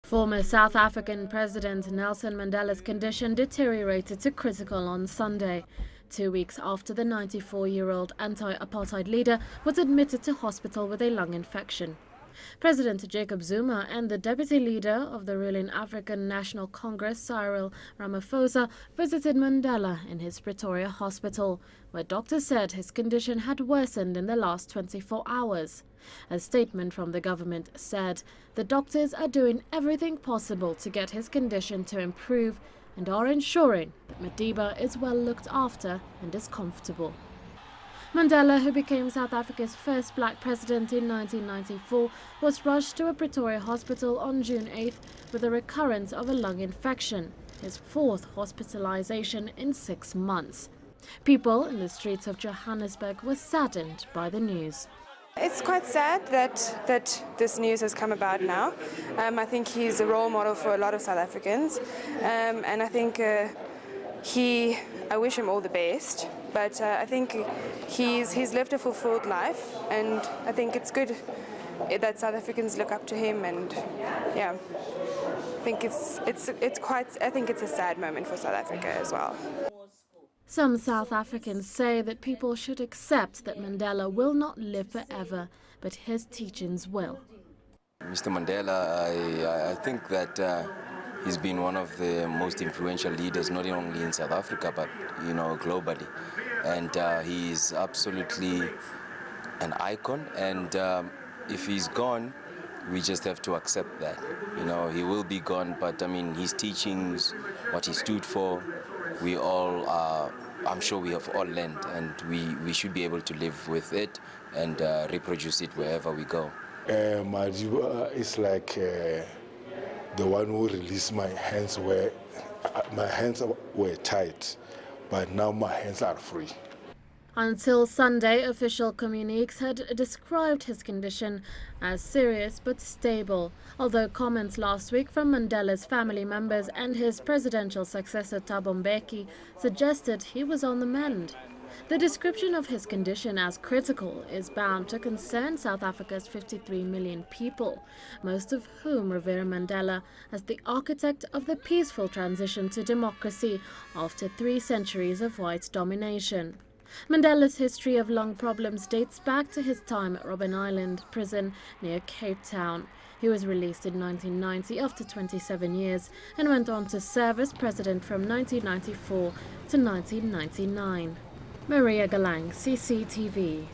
Former South African President Nelson Mandela's condition deteriorated to critical on Sunday, 2 weeks after the 94-year-old anti-apartheid leader was admitted to hospital with a lung infection. President Jacob Zuma and the deputy leader of the ruling African National Congress, Cyril Ramaphosa, visited Mandela in his Pretoria hospital, where doctors said his condition had worsened in the last 24 hours. A statement from the government said the doctors are doing everything possible to get his condition to improve and are ensuring that Madiba is well looked after and is comfortable. Mandela, who became South Africa's first black president in 1994, was rushed to a Pretoria hospital on June 8th with a recurrence of a lung infection, his fourth hospitalization in 6 months. People in the streets of Johannesburg were saddened by the news. It's quite sad that this news has come about now. I think he's a role model for a lot of South Africans, and I think I wish him all the best. But I think he's lived a fulfilled life, and I think it's good that South Africans look up to him. And yeah, I think it's a sad moment for South Africa as well. Some South Africans say that people should accept that Mandela will not live forever, but his teachings will. Mr. Mandela, I think that he's been one of the most influential leaders, not only in South Africa, but globally. And he is absolutely an icon. And if he's gone, we just have to accept that. He will be gone, but I mean, his teachings, what he stood for, we all I'm sure we have all learned, and we should be able to live with it and reproduce it wherever we go. Madiba is like the one who released my hands. My hands were tight, but now my hands are free. Until Sunday, official communiques had described his condition as serious but stable, although comments last week from Mandela's family members and his presidential successor Thabo Mbeki suggested he was on the mend. The description of his condition as critical is bound to concern South Africa's 53 million people, most of whom revere Mandela as the architect of the peaceful transition to democracy after 3 centuries of white domination. Mandela's history of lung problems dates back to his time at Robben Island prison near Cape Town. He was released in 1990 after 27 years and went on to serve as president from 1994 to 1999. Maria Galang, CCTV.